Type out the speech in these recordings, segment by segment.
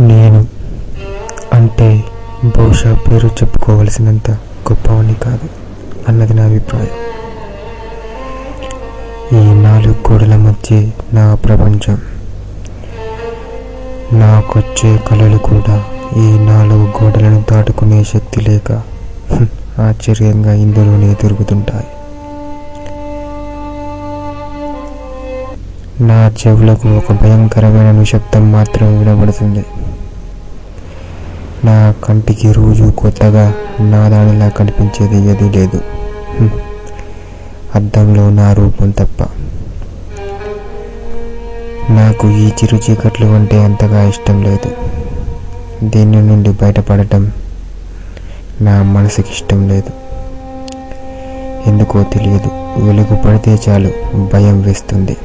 నేను అంటే బహుశా పేరు చెప్పుకోవలసినంత గొప్పవని కాదు అన్నది నా అభిప్రాయం. ఈ 4 గోడల మధ్య నా ప్రపంచం. నాకొచ్చే కళలు కూడా ఈ 4 గోడలను దాటుకునే శక్తి లేక ఆశ్చర్యంగా ఇందులోనే తిరుగుతుంటాయి. నా చెవులకు ఒక భయంకరమైన నిశ్శబ్దం మాత్రం వినబడుతుంది. నా కంటికి రోజు కొత్తగా నా దానిలా కనిపించేది ఏదీ లేదు, అద్దంలో నా రూపం తప్ప. నాకు ఈ చిరు చీకట్లు అంటే అంతగా ఇష్టం లేదు. దీని నుండి బయటపడటం నా మనసుకి ఇష్టం లేదు. ఎందుకో తెలియదు, వెలుగు పడితే చాలు భయం వేస్తుంది.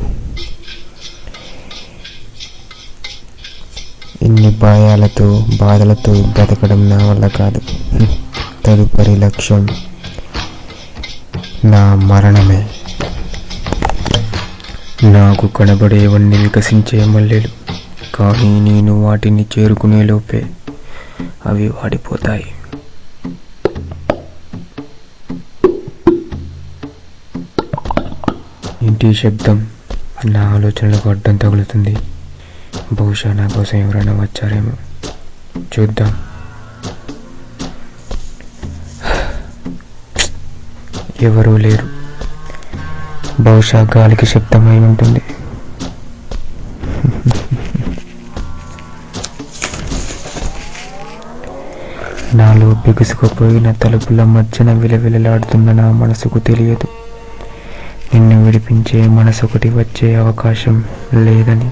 ఇన్ని భయాలతో బాధలతో బ్రతకడం నా వల్ల కాదు. తదుపరి లక్ష్యం నా మరణమే. నాకు కనబడేవన్నీ వికసించే మల్లెలు, కానీ నేను వాటిని చేరుకునే లోపే అవి వాడిపోతాయి. ఇంటి శబ్దం నా ఆలోచనలకు అడ్డం తగులుతుంది. బహుశా నా కోసం ఎవరైనా వచ్చారేమో, చూద్దాం. ఎవరూ లేరు. బహుశా గాలికి శబ్దమై ఉంటుంది. నాలో బిగుసుకుపోయిన తలుపుల మధ్యన విలవిలలాడుతున్న నా మనసుకు తెలియదు, నిన్ను విడిపించే మనసొకటి వచ్చే అవకాశం లేదని.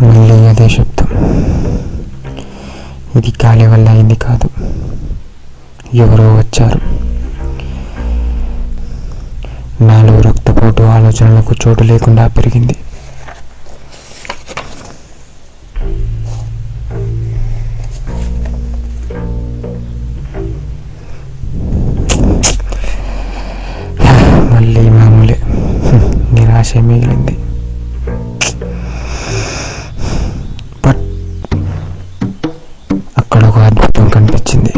మళ్ళీ అదే శబ్దం. ఇది గాలి వల్ల అయింది కాదు, ఎవరో వచ్చారు. నాలో రక్తపోటు ఆలోచనలకు చోటు లేకుండా పెరిగింది. మళ్ళీ మామూలే, నిరాశ మిగిలింది. అక్కడ ఒక అద్భుతం కనిపించింది.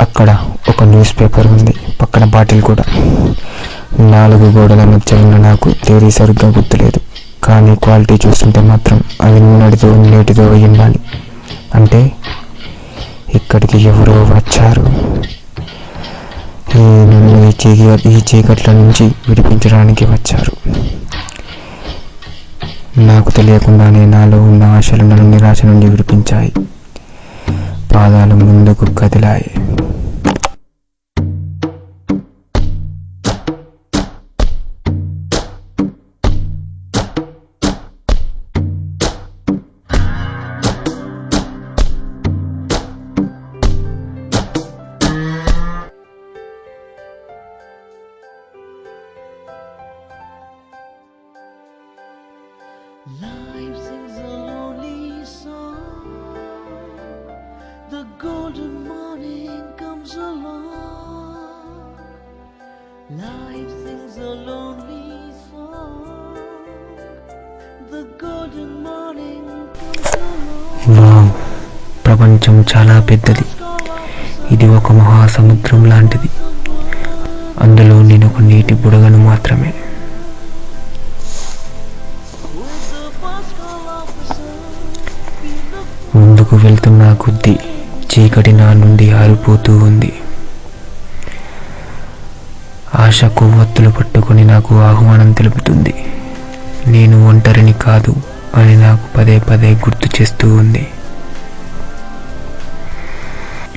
అక్కడ ఒక న్యూస్ పేపర్ ఉంది, పక్కన బాటిల్ కూడా. 4 గోడల మధ్య ఉన్న నాకు తేదీ సరిగ్గా గుర్తులేదు, కానీ క్వాలిటీ చూస్తుంటే మాత్రం అది నిన్నటితో నేటితో ఉండాలి. అంటే ఇక్కడికి ఎవరో వచ్చారు. ఈ చీకట్ల నుంచి విడిపించడానికి వచ్చారు. నాకు తెలియకుండానే నాలో ఉన్న ఆశలు నన్ను నిరాశ నుండి విడిపించాయి. పాదాలు ముందుకు కదిలాయి. Life sings a lonely song. The golden morning comes along. Life sings a lonely song. The golden morning comes along. ప్రపంచం చాలా పెద్దది. ఇది ఒక మహాసముద్రం లాంటిది. అందులో నేను ఒక నీటి బుడగను మాత్రమే. With the first call of the sun. కొద్దీ చీకటి నా నుండి ఆరిపోతూ ఉంది. ఆశ కొవ్వొత్తులు పట్టుకొని నాకు ఆహ్వానం తెలుపుతుంది. నేను ఒంటరిని కాదు అని నాకు పదే పదే గుర్తు చేస్తూ ఉంది.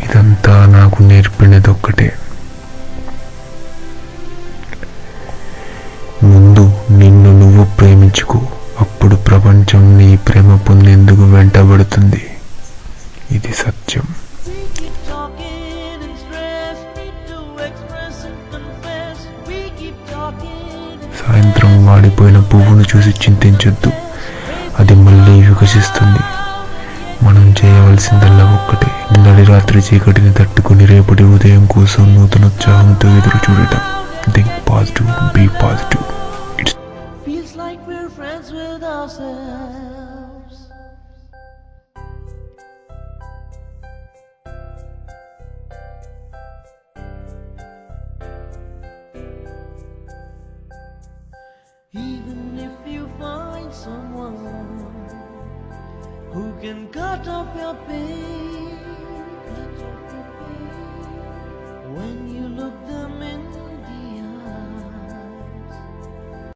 ఇదంతా నాకు నేర్పినదొక్కటే, ముందు నిన్ను నువ్వు ప్రేమించుకో, అప్పుడు ప్రపంచం నీ ప్రేమ పొందేందుకు వెంటబడుతుంది. ఇది సత్యం. సాయంత్రం వాడిపోయిన పువ్వును చూసి చింతించొద్దు, అది మళ్ళీ వికసిస్తుంది. మనం చేయవలసిందల్లా ఒక్కటే, నిన్నటి రాత్రి చీకటిని తట్టుకుని రేపటి ఉదయం కోసం నూతన ఉత్సాహంతో ఎదురు చూడటం. Think positive, be positive. Feels like we're friends with ourselves. Even if you find someone who can cut off your pain,